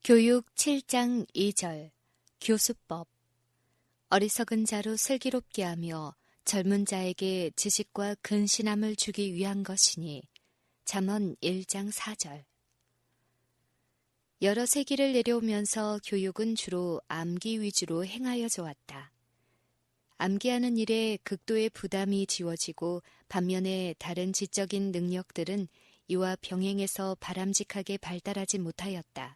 교육 7장 2절 교수법 어리석은 자로 슬기롭게 하며 젊은 자에게 지식과 근신함을 주기 위한 것이니 잠언 1장 4절. 여러 세기를 내려오면서 교육은 주로 암기 위주로 행하여져 왔다. 암기하는 일에 극도의 부담이 지워지고 반면에 다른 지적인 능력들은 이와 병행해서 바람직하게 발달하지 못하였다.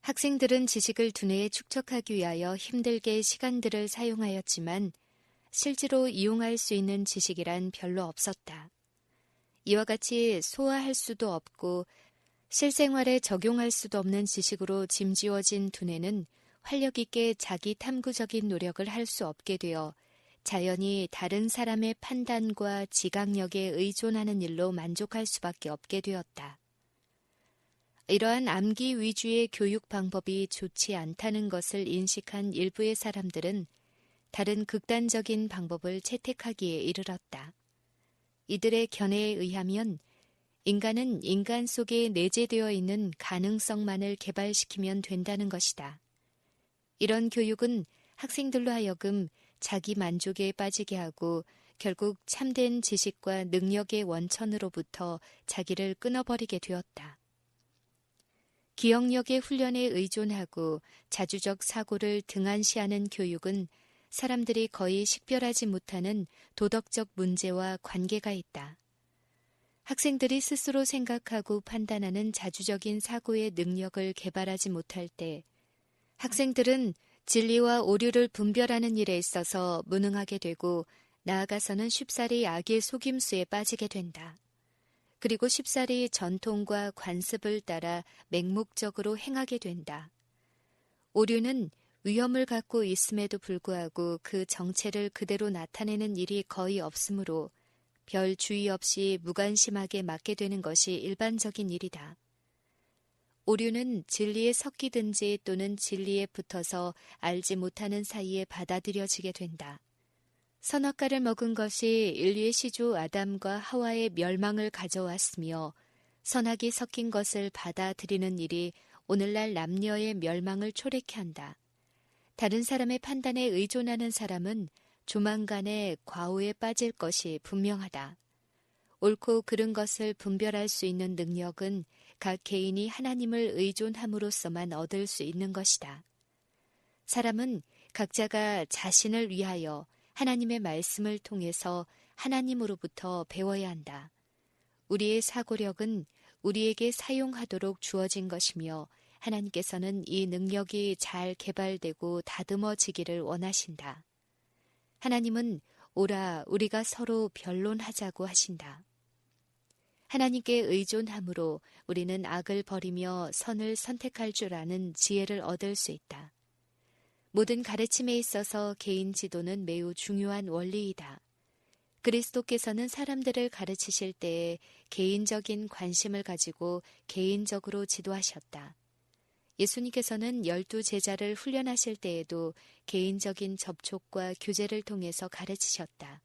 학생들은 지식을 두뇌에 축적하기 위하여 힘들게 시간들을 사용하였지만 실제로 이용할 수 있는 지식이란 별로 없었다. 이와 같이 소화할 수도 없고 실생활에 적용할 수도 없는 지식으로 짐지워진 두뇌는 활력 있게 자기 탐구적인 노력을 할 수 없게 되어 자연히 다른 사람의 판단과 지각력에 의존하는 일로 만족할 수밖에 없게 되었다. 이러한 암기 위주의 교육 방법이 좋지 않다는 것을 인식한 일부의 사람들은 다른 극단적인 방법을 채택하기에 이르렀다. 이들의 견해에 의하면 인간은 인간 속에 내재되어 있는 가능성만을 개발시키면 된다는 것이다. 이런 교육은 학생들로 하여금 자기 만족에 빠지게 하고 결국 참된 지식과 능력의 원천으로부터 자기를 끊어버리게 되었다. 기억력의 훈련에 의존하고 자주적 사고를 등한시하는 교육은 사람들이 거의 식별하지 못하는 도덕적 문제와 관계가 있다. 학생들이 스스로 생각하고 판단하는 자주적인 사고의 능력을 개발하지 못할 때 학생들은 진리와 오류를 분별하는 일에 있어서 무능하게 되고 나아가서는 쉽사리 악의 속임수에 빠지게 된다. 그리고 쉽사리 전통과 관습을 따라 맹목적으로 행하게 된다. 오류는 위험을 갖고 있음에도 불구하고 그 정체를 그대로 나타내는 일이 거의 없으므로 별 주의 없이 무관심하게 맞게 되는 것이 일반적인 일이다. 오류는 진리에 섞이든지 또는 진리에 붙어서 알지 못하는 사이에 받아들여지게 된다. 선악과를 먹은 것이 인류의 시조 아담과 하와의 멸망을 가져왔으며 선악이 섞인 것을 받아들이는 일이 오늘날 남녀의 멸망을 초래케 한다. 다른 사람의 판단에 의존하는 사람은 조만간에 과오에 빠질 것이 분명하다. 옳고 그른 것을 분별할 수 있는 능력은 각 개인이 하나님을 의존함으로써만 얻을 수 있는 것이다. 사람은 각자가 자신을 위하여 하나님의 말씀을 통해서 하나님으로부터 배워야 한다. 우리의 사고력은 우리에게 사용하도록 주어진 것이며 하나님께서는 이 능력이 잘 개발되고 다듬어지기를 원하신다. 하나님은 오라 우리가 서로 변론하자고 하신다. 하나님께 의존함으로 우리는 악을 버리며 선을 선택할 줄 아는 지혜를 얻을 수 있다. 모든 가르침에 있어서 개인 지도는 매우 중요한 원리이다. 그리스도께서는 사람들을 가르치실 때에 개인적인 관심을 가지고 개인적으로 지도하셨다. 예수님께서는 12 제자를 훈련하실 때에도 개인적인 접촉과 교제를 통해서 가르치셨다.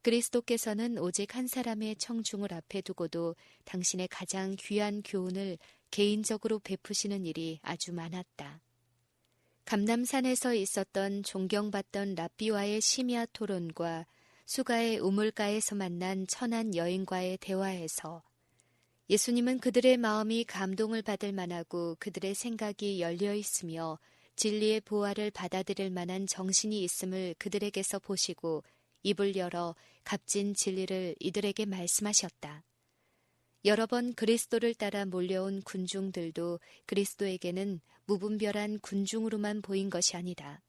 그리스도께서는 오직 한 사람의 청중을 앞에 두고도 당신의 가장 귀한 교훈을 개인적으로 베푸시는 일이 아주 많았다. 감람산에서 있었던 존경받던 랍비와의 심야 토론과 수가의 우물가에서 만난 천한 여인과의 대화에서 예수님은 그들의 마음이 감동을 받을 만하고 그들의 생각이 열려 있으며 진리의 보화를 받아들일 만한 정신이 있음을 그들에게서 보시고 입을 열어 값진 진리를 이들에게 말씀하셨다. 여러 번 그리스도를 따라 몰려온 군중들도 그리스도에게는 무분별한 군중으로만 보인 것이 아니다.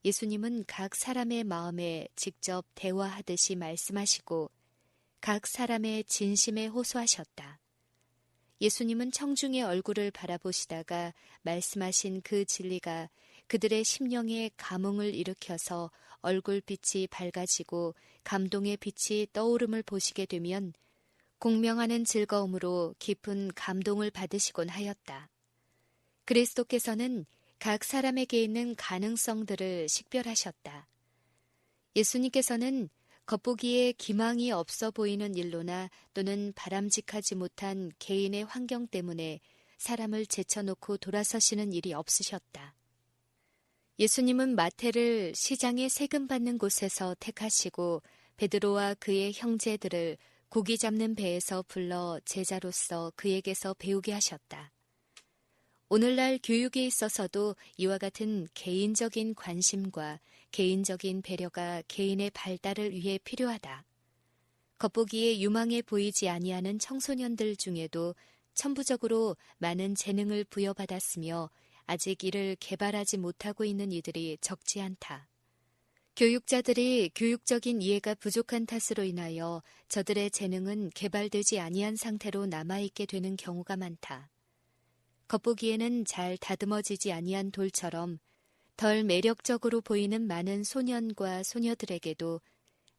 예수님은 각 사람의 마음에 직접 대화하듯이 말씀하시고 각 사람의 진심에 호소하셨다. 예수님은 청중의 얼굴을 바라보시다가 말씀하신 그 진리가 그들의 심령에 감흥을 일으켜서 얼굴빛이 밝아지고 감동의 빛이 떠오름을 보시게 되면 공명하는 즐거움으로 깊은 감동을 받으시곤 하였다. 그리스도께서는 각 사람에게 있는 가능성들을 식별하셨다. 예수님께서는 겉보기에 기망이 없어 보이는 일로나 또는 바람직하지 못한 개인의 환경 때문에 사람을 제쳐놓고 돌아서시는 일이 없으셨다. 예수님은 마태를 시장에 세금 받는 곳에서 택하시고 베드로와 그의 형제들을 고기 잡는 배에서 불러 제자로서 그에게서 배우게 하셨다. 오늘날 교육에 있어서도 이와 같은 개인적인 관심과 개인적인 배려가 개인의 발달을 위해 필요하다. 겉보기에 유망해 보이지 아니하는 청소년들 중에도 천부적으로 많은 재능을 부여받았으며 아직 이를 개발하지 못하고 있는 이들이 적지 않다. 교육자들이 교육적인 이해가 부족한 탓으로 인하여 저들의 재능은 개발되지 아니한 상태로 남아있게 되는 경우가 많다. 겉보기에는 잘 다듬어지지 아니한 돌처럼 덜 매력적으로 보이는 많은 소년과 소녀들에게도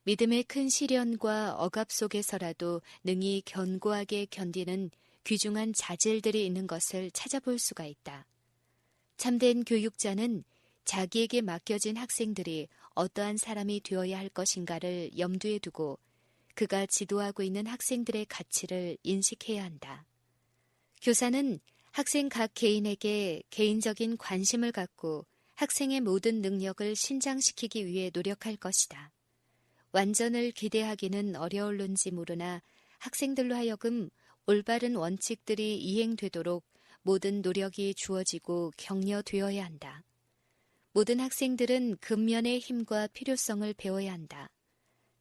믿음의 큰 시련과 억압 속에서라도 능히 견고하게 견디는 귀중한 자질들이 있는 것을 찾아볼 수가 있다. 참된 교육자는 자기에게 맡겨진 학생들이 어떠한 사람이 되어야 할 것인가를 염두에 두고 그가 지도하고 있는 학생들의 가치를 인식해야 한다. 교사는 학생 각 개인에게 개인적인 관심을 갖고 학생의 모든 능력을 신장시키기 위해 노력할 것이다. 완전을 기대하기는 어려울는지 모르나 학생들로 하여금 올바른 원칙들이 이행되도록 모든 노력이 주어지고 격려되어야 한다. 모든 학생들은 근면의 힘과 필요성을 배워야 한다.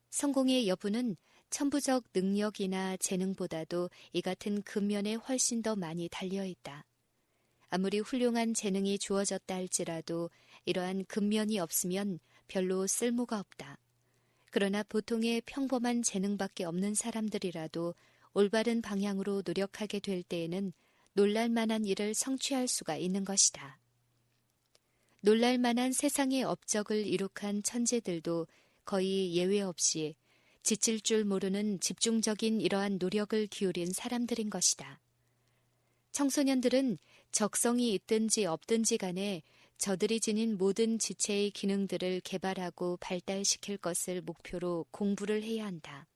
성공의 여부는 천부적 능력이나 재능보다도 이 같은 근면에 훨씬 더 많이 달려있다. 아무리 훌륭한 재능이 주어졌다 할지라도 이러한 근면이 없으면 별로 쓸모가 없다. 그러나 보통의 평범한 재능밖에 없는 사람들이라도 올바른 방향으로 노력하게 될 때에는 놀랄만한 일을 성취할 수가 있는 것이다. 놀랄만한 세상의 업적을 이룩한 천재들도 거의 예외 없이 지칠 줄 모르는 집중적인 이러한 노력을 기울인 사람들인 것이다. 청소년들은 적성이 있든지 없든지 간에 저들이 지닌 모든 지체의 기능들을 개발하고 발달시킬 것을 목표로 공부를 해야 한다.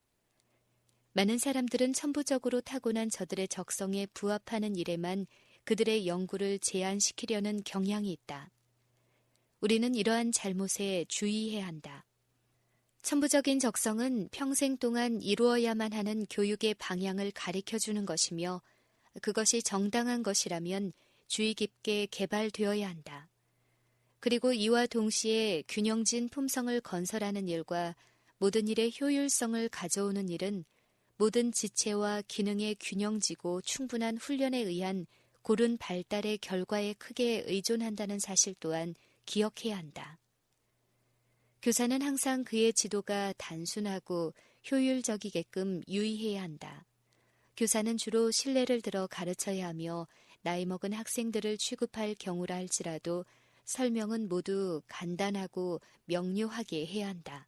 많은 사람들은 천부적으로 타고난 저들의 적성에 부합하는 일에만 그들의 연구를 제한시키려는 경향이 있다. 우리는 이러한 잘못에 주의해야 한다. 천부적인 적성은 평생 동안 이루어야만 하는 교육의 방향을 가리켜주는 것이며 그것이 정당한 것이라면 주의 깊게 개발되어야 한다. 그리고 이와 동시에 균형진 품성을 건설하는 일과 모든 일의 효율성을 가져오는 일은 모든 지체와 기능의 균형지고 충분한 훈련에 의한 고른 발달의 결과에 크게 의존한다는 사실 또한 기억해야 한다. 교사는 항상 그의 지도가 단순하고 효율적이게끔 유의해야 한다. 교사는 주로 신뢰를 들어 가르쳐야 하며 나이 먹은 학생들을 취급할 경우라 할지라도 설명은 모두 간단하고 명료하게 해야 한다.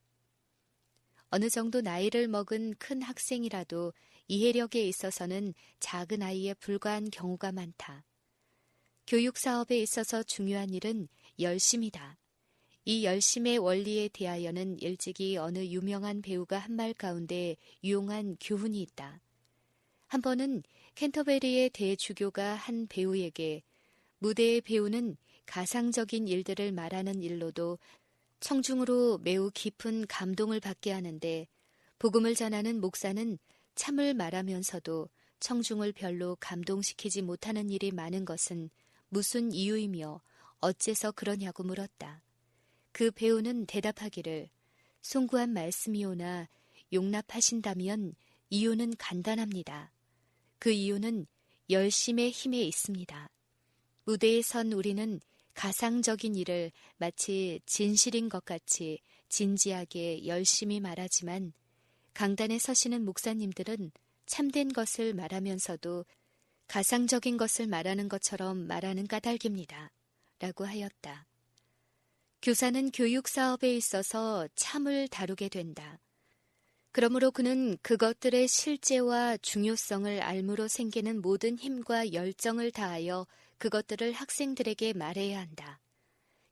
어느 정도 나이를 먹은 큰 학생이라도 이해력에 있어서는 작은 아이에 불과한 경우가 많다. 교육 사업에 있어서 중요한 일은 열심이다. 이 열심의 원리에 대하여는 일찍이 어느 유명한 배우가 한 말 가운데 유용한 교훈이 있다. 한 번은 캔터베리의 대주교가 한 배우에게 무대의 배우는 가상적인 일들을 말하는 일로도 청중으로 매우 깊은 감동을 받게 하는데 복음을 전하는 목사는 참을 말하면서도 청중을 별로 감동시키지 못하는 일이 많은 것은 무슨 이유이며 어째서 그러냐고 물었다. 그 배우는 대답하기를 송구한 말씀이오나 용납하신다면 이유는 간단합니다. 그 이유는 열심의 힘에 있습니다. 무대에 선 우리는 가상적인 일을 마치 진실인 것 같이 진지하게 열심히 말하지만 강단에 서시는 목사님들은 참된 것을 말하면서도 가상적인 것을 말하는 것처럼 말하는 까닭입니다. 라고 하였다. 교사는 교육 사업에 있어서 참을 다루게 된다. 그러므로 그는 그것들의 실제와 중요성을 알므로 생기는 모든 힘과 열정을 다하여 그것들을 학생들에게 말해야 한다.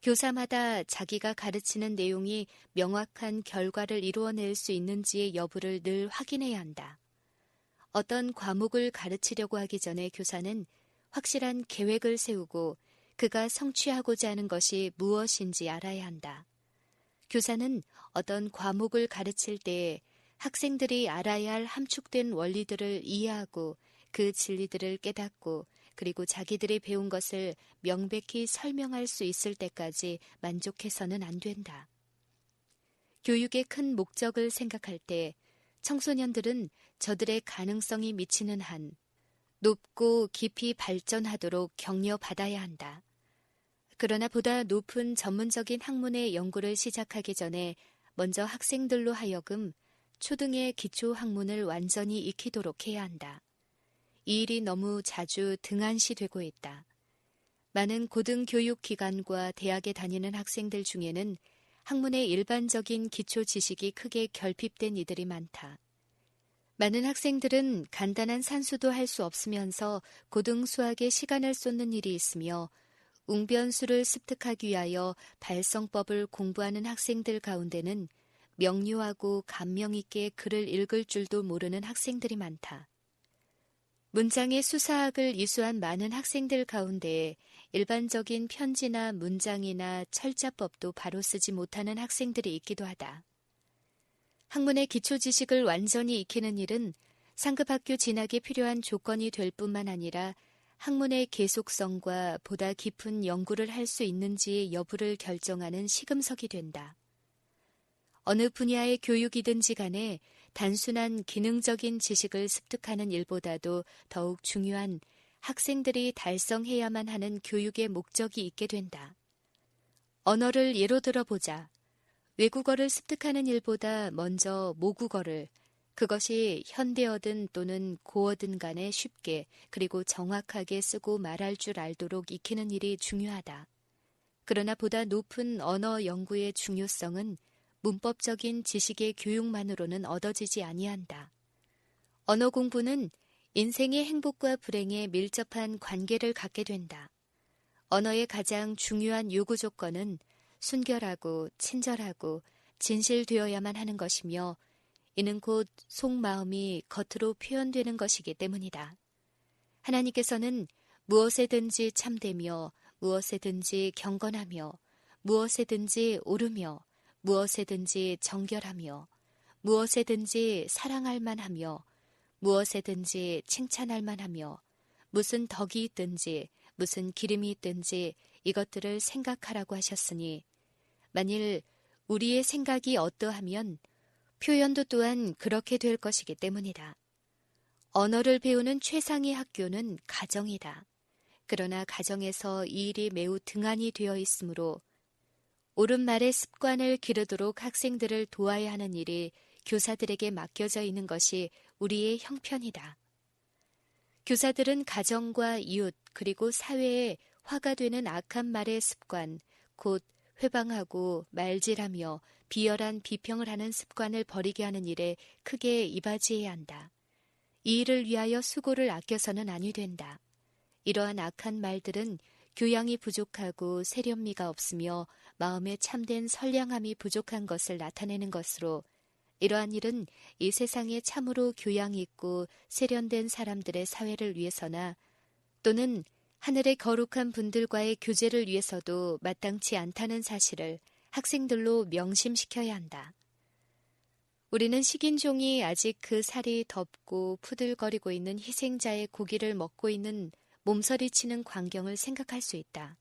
교사마다 자기가 가르치는 내용이 명확한 결과를 이루어낼 수 있는지의 여부를 늘 확인해야 한다. 어떤 과목을 가르치려고 하기 전에 교사는 확실한 계획을 세우고 그가 성취하고자 하는 것이 무엇인지 알아야 한다. 교사는 어떤 과목을 가르칠 때 학생들이 알아야 할 함축된 원리들을 이해하고 그 진리들을 깨닫고 그리고 자기들이 배운 것을 명백히 설명할 수 있을 때까지 만족해서는 안 된다. 교육의 큰 목적을 생각할 때 청소년들은 저들의 가능성이 미치는 한 높고 깊이 발전하도록 격려받아야 한다. 그러나 보다 높은 전문적인 학문의 연구를 시작하기 전에 먼저 학생들로 하여금 초등의 기초 학문을 완전히 익히도록 해야 한다. 이 일이 너무 자주 등한시되고 있다. 많은 고등교육기관과 대학에 다니는 학생들 중에는 학문의 일반적인 기초 지식이 크게 결핍된 이들이 많다. 많은 학생들은 간단한 산수도 할 수 없으면서 고등수학에 시간을 쏟는 일이 있으며 웅변수를 습득하기 위하여 발성법을 공부하는 학생들 가운데는 명료하고 감명 있게 글을 읽을 줄도 모르는 학생들이 많다. 문장의 수사학을 이수한 많은 학생들 가운데 일반적인 편지나 문장이나 철자법도 바로 쓰지 못하는 학생들이 있기도 하다. 학문의 기초 지식을 완전히 익히는 일은 상급학교 진학에 필요한 조건이 될 뿐만 아니라 학문의 계속성과 보다 깊은 연구를 할 수 있는지의 여부를 결정하는 시금석이 된다. 어느 분야의 교육이든지 간에 단순한 기능적인 지식을 습득하는 일보다도 더욱 중요한 학생들이 달성해야만 하는 교육의 목적이 있게 된다. 언어를 예로 들어보자. 외국어를 습득하는 일보다 먼저 모국어를 그것이 현대어든 또는 고어든 간에 쉽게 그리고 정확하게 쓰고 말할 줄 알도록 익히는 일이 중요하다. 그러나 보다 높은 언어 연구의 중요성은 문법적인 지식의 교육만으로는 얻어지지 아니한다. 언어 공부는 인생의 행복과 불행에 밀접한 관계를 갖게 된다. 언어의 가장 중요한 요구 조건은 순결하고 친절하고 진실되어야만 하는 것이며 이는 곧 속마음이 겉으로 표현되는 것이기 때문이다. 하나님께서는 무엇에든지 참되며 무엇에든지 경건하며 무엇에든지 옳으며 무엇에든지 정결하며 무엇에든지 사랑할 만하며 무엇에든지 칭찬할 만하며 무슨 덕이 있든지 무슨 기름이 있든지 이것들을 생각하라고 하셨으니 만일 우리의 생각이 어떠하면 표현도 또한 그렇게 될 것이기 때문이다. 언어를 배우는 최상의 학교는 가정이다. 그러나 가정에서 이 일이 매우 등한히 되어 있으므로 옳은 말의 습관을 기르도록 학생들을 도와야 하는 일이 교사들에게 맡겨져 있는 것이 우리의 형편이다. 교사들은 가정과 이웃 그리고 사회에 화가 되는 악한 말의 습관, 곧 회방하고 말질하며 비열한 비평을 하는 습관을 버리게 하는 일에 크게 이바지해야 한다. 이 일을 위하여 수고를 아껴서는 아니 된다. 이러한 악한 말들은 교양이 부족하고 세련미가 없으며 마음에 참된 선량함이 부족한 것을 나타내는 것으로 이러한 일은 이 세상에 참으로 교양 있고 세련된 사람들의 사회를 위해서나 또는 하늘의 거룩한 분들과의 교제를 위해서도 마땅치 않다는 사실을 학생들로 명심시켜야 한다. 우리는 식인종이 아직 그 살이 덥고 푸들거리고 있는 희생자의 고기를 먹고 있는 몸서리치는 광경을 생각할 수 있다.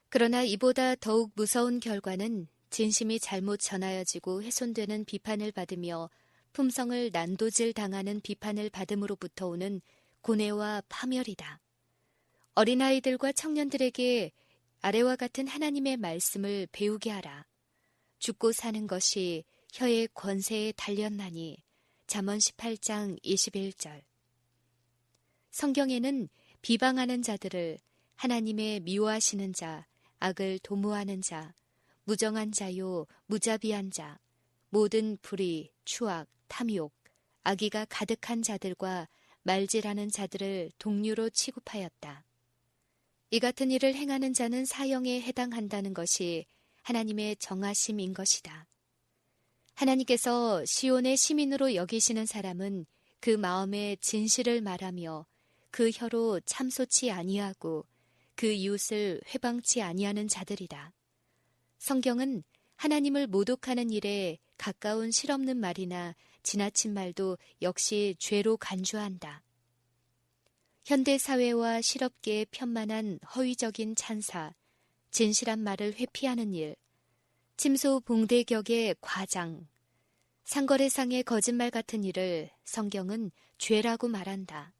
그러나 이보다 더욱 무서운 결과는 진심이 잘못 전하여지고 훼손되는 비판을 받으며 품성을 난도질 당하는 비판을 받음으로부터 오는 고뇌와 파멸이다. 어린아이들과 청년들에게 아래와 같은 하나님의 말씀을 배우게 하라. 죽고 사는 것이 혀의 권세에 달렸나니 잠언 18장 21절. 성경에는 비방하는 자들을 하나님의 미워하시는 자, 악을 도모하는 자, 무정한 자요, 무자비한 자, 모든 불의, 추악, 탐욕, 악의가 가득한 자들과 말질하는 자들을 동류로 취급하였다. 이 같은 일을 행하는 자는 사형에 해당한다는 것이 하나님의 정하심인 것이다. 하나님께서 시온의 시민으로 여기시는 사람은 그 마음의 진실을 말하며 그 혀로 참소치 아니하고 그 이웃을 회방치 아니하는 자들이다. 성경은 하나님을 모독하는 일에 가까운 실없는 말이나 지나친 말도 역시 죄로 간주한다. 현대 사회와 실업계에 편만한 허위적인 찬사, 진실한 말을 회피하는 일, 침소봉대격의 과장, 상거래상의 거짓말 같은 일을 성경은 죄라고 말한다.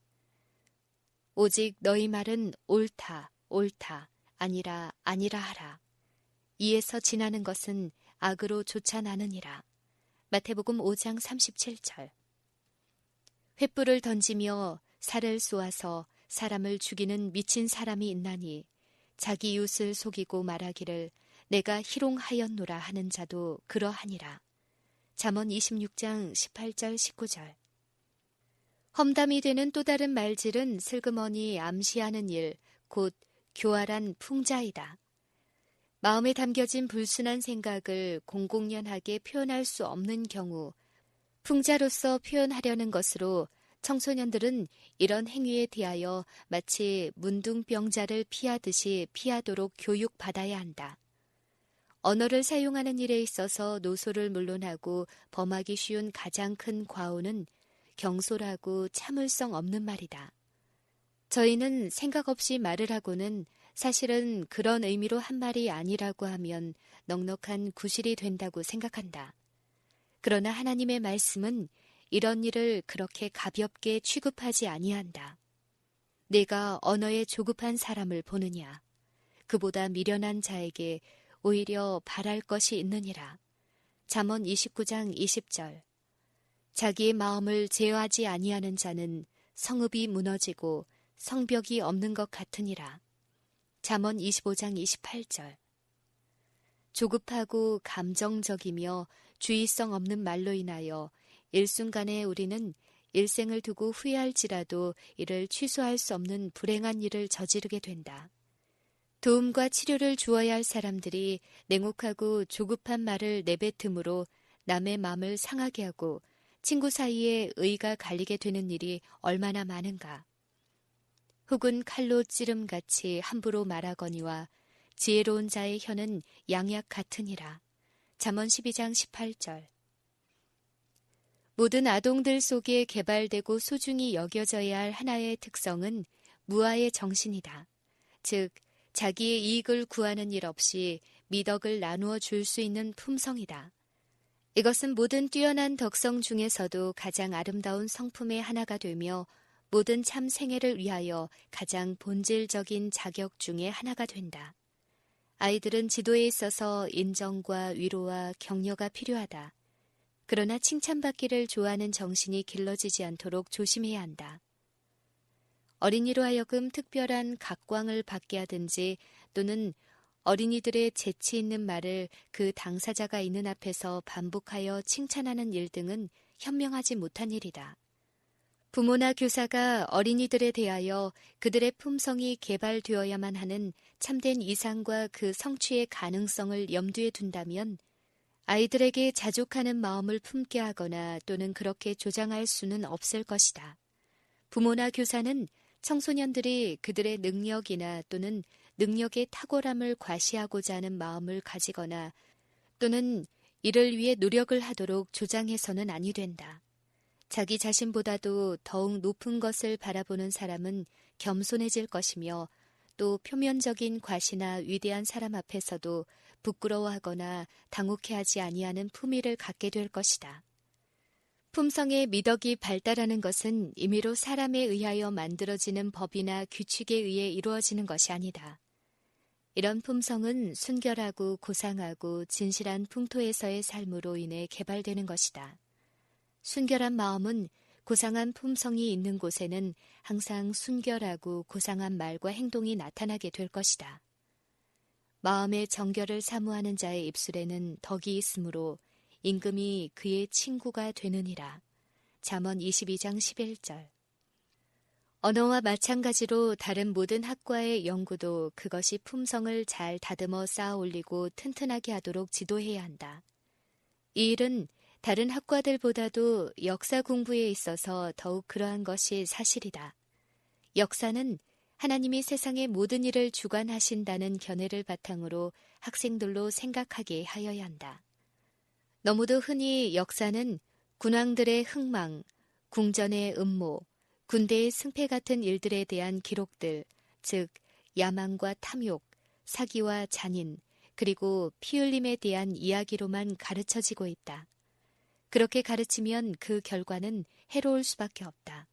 오직 너희 말은 옳다, 옳다, 아니라, 아니라 하라. 이에서 지나는 것은 악으로 쫓아나느니라. 마태복음 5장 37절. 횃불을 던지며 살을 쏘아서 사람을 죽이는 미친 사람이 있나니 자기 이웃을 속이고 말하기를 내가 희롱하였노라 하는 자도 그러하니라. 잠언 26장 18절 19절. 험담이 되는 또 다른 말질은 슬그머니 암시하는 일, 곧 교활한 풍자이다. 마음에 담겨진 불순한 생각을 공공연하게 표현할 수 없는 경우 풍자로서 표현하려는 것으로 청소년들은 이런 행위에 대하여 마치 문둥병자를 피하듯이 피하도록 교육받아야 한다. 언어를 사용하는 일에 있어서 노소를 물론하고 범하기 쉬운 가장 큰 과오는 경솔하고 참을성 없는 말이다. 저희는 생각 없이 말을 하고는 사실은 그런 의미로 한 말이 아니라고 하면 넉넉한 구실이 된다고 생각한다. 그러나 하나님의 말씀은 이런 일을 그렇게 가볍게 취급하지 아니한다. 내가 언어에 조급한 사람을 보느냐. 그보다 미련한 자에게 오히려 바랄 것이 있느니라. 잠언 29장 20절. 자기의 마음을 제어하지 아니하는 자는 성읍이 무너지고 성벽이 없는 것 같으니라. 잠언 25장 28절. 조급하고 감정적이며 주의성 없는 말로 인하여 일순간에 우리는 일생을 두고 후회할지라도 이를 취소할 수 없는 불행한 일을 저지르게 된다. 도움과 치료를 주어야 할 사람들이 냉혹하고 조급한 말을 내뱉음으로 남의 마음을 상하게 하고 친구 사이에 의가 갈리게 되는 일이 얼마나 많은가. 혹은 칼로 찌름같이 함부로 말하거니와 지혜로운 자의 혀는 양약 같으니라. 잠언 12장 18절. 모든 아동들 속에 개발되고 소중히 여겨져야 할 하나의 특성은 무아의 정신이다. 즉, 자기의 이익을 구하는 일 없이 미덕을 나누어 줄 수 있는 품성이다. 이것은 모든 뛰어난 덕성 중에서도 가장 아름다운 성품의 하나가 되며 모든 참 생애를 위하여 가장 본질적인 자격 중의 하나가 된다. 아이들은 지도에 있어서 인정과 위로와 격려가 필요하다. 그러나 칭찬받기를 좋아하는 정신이 길러지지 않도록 조심해야 한다. 어린이로 하여금 특별한 각광을 받게 하든지 또는 어린이들의 재치 있는 말을 그 당사자가 있는 앞에서 반복하여 칭찬하는 일 등은 현명하지 못한 일이다. 부모나 교사가 어린이들에 대하여 그들의 품성이 개발되어야만 하는 참된 이상과 그 성취의 가능성을 염두에 둔다면 아이들에게 자족하는 마음을 품게 하거나 또는 그렇게 조장할 수는 없을 것이다. 부모나 교사는 청소년들이 그들의 능력이나 또는 능력의 탁월함을 과시하고자 하는 마음을 가지거나 또는 이를 위해 노력을 하도록 조장해서는 아니 된다. 자기 자신보다도 더욱 높은 것을 바라보는 사람은 겸손해질 것이며 또 표면적인 과시나 위대한 사람 앞에서도 부끄러워하거나 당혹해하지 아니하는 품위를 갖게 될 것이다. 품성의 미덕이 발달하는 것은 임의로 사람에 의하여 만들어지는 법이나 규칙에 의해 이루어지는 것이 아니다. 이런 품성은 순결하고 고상하고 진실한 풍토에서의 삶으로 인해 개발되는 것이다. 순결한 마음은 고상한 품성이 있는 곳에는 항상 순결하고 고상한 말과 행동이 나타나게 될 것이다. 마음의 정결을 사모하는 자의 입술에는 덕이 있으므로 임금이 그의 친구가 되느니라. 잠언 22장 11절. 언어와 마찬가지로 다른 모든 학과의 연구도 그것이 품성을 잘 다듬어 쌓아 올리고 튼튼하게 하도록 지도해야 한다. 이 일은 다른 학과들보다도 역사 공부에 있어서 더욱 그러한 것이 사실이다. 역사는 하나님이 세상의 모든 일을 주관하신다는 견해를 바탕으로 학생들로 생각하게 하여야 한다. 너무도 흔히 역사는 군왕들의 흥망, 궁전의 음모, 군대의 승패 같은 일들에 대한 기록들, 즉 야망과 탐욕, 사기와 잔인, 그리고 피 흘림에 대한 이야기로만 가르쳐지고 있다. 그렇게 가르치면 그 결과는 해로울 수밖에 없다.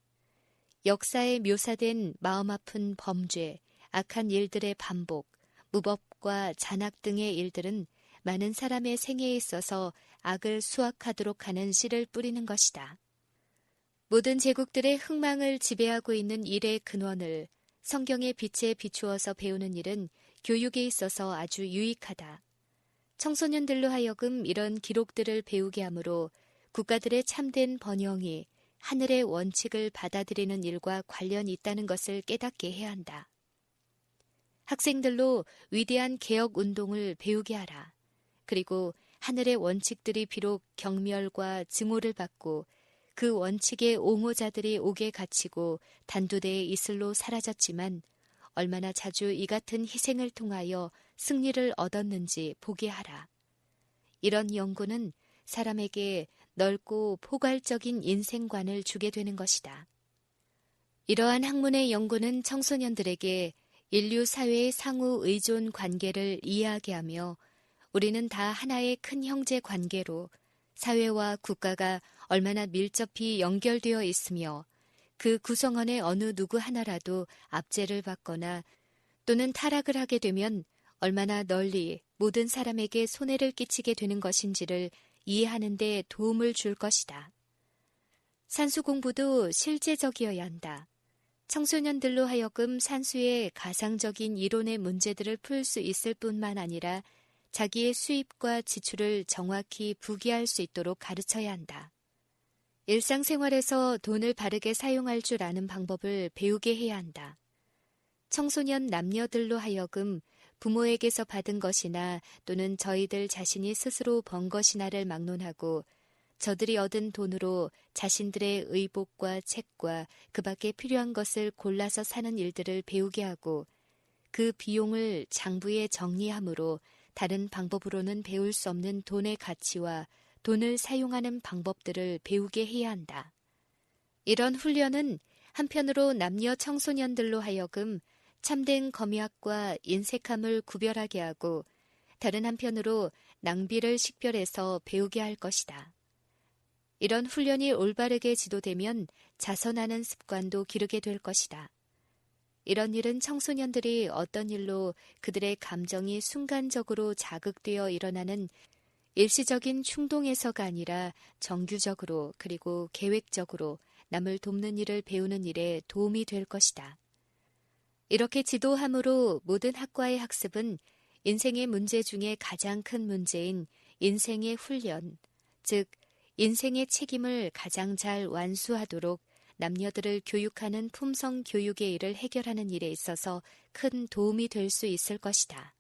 역사에 묘사된 마음 아픈 범죄, 악한 일들의 반복, 무법과 잔악 등의 일들은 많은 사람의 생애에 있어서 악을 수확하도록 하는 씨를 뿌리는 것이다. 모든 제국들의 흥망을 지배하고 있는 일의 근원을 성경의 빛에 비추어서 배우는 일은 교육에 있어서 아주 유익하다. 청소년들로 하여금 이런 기록들을 배우게 하므로 국가들의 참된 번영이 하늘의 원칙을 받아들이는 일과 관련이 있다는 것을 깨닫게 해야 한다. 학생들로 위대한 개혁 운동을 배우게 하라. 그리고 하늘의 원칙들이 비록 경멸과 증오를 받고 그 원칙의 옹호자들이 옥에 갇히고 단두대에 이슬로 사라졌지만 얼마나 자주 이 같은 희생을 통하여 승리를 얻었는지 보게 하라. 이런 연구는 사람에게 넓고 포괄적인 인생관을 주게 되는 것이다. 이러한 학문의 연구는 청소년들에게 인류 사회의 상호 의존 관계를 이해하게 하며 우리는 다 하나의 큰 형제 관계로 사회와 국가가 얼마나 밀접히 연결되어 있으며 그 구성원의 어느 누구 하나라도 압제를 받거나 또는 타락을 하게 되면 얼마나 널리 모든 사람에게 손해를 끼치게 되는 것인지를 이해하는 데 도움을 줄 것이다. 산수 공부도 실제적이어야 한다. 청소년들로 하여금 산수의 가상적인 이론의 문제들을 풀 수 있을 뿐만 아니라 자기의 수입과 지출을 정확히 부기할 수 있도록 가르쳐야 한다. 일상생활에서 돈을 바르게 사용할 줄 아는 방법을 배우게 해야 한다. 청소년 남녀들로 하여금 부모에게서 받은 것이나 또는 저희들 자신이 스스로 번 것이나를 막론하고 저들이 얻은 돈으로 자신들의 의복과 책과 그 밖에 필요한 것을 골라서 사는 일들을 배우게 하고 그 비용을 장부에 정리함으로 다른 방법으로는 배울 수 없는 돈의 가치와 돈을 사용하는 방법들을 배우게 해야 한다. 이런 훈련은 한편으로 남녀 청소년들로 하여금 참된 검약과 인색함을 구별하게 하고 다른 한편으로 낭비를 식별해서 배우게 할 것이다. 이런 훈련이 올바르게 지도되면 자선하는 습관도 기르게 될 것이다. 이런 일은 청소년들이 어떤 일로 그들의 감정이 순간적으로 자극되어 일어나는 일시적인 충동에서가 아니라 정규적으로 그리고 계획적으로 남을 돕는 일을 배우는 일에 도움이 될 것이다. 이렇게 지도함으로 모든 학과의 학습은 인생의 문제 중에 가장 큰 문제인 인생의 훈련, 즉 인생의 책임을 가장 잘 완수하도록 남녀들을 교육하는 품성 교육의 일을 해결하는 일에 있어서 큰 도움이 될 수 있을 것이다.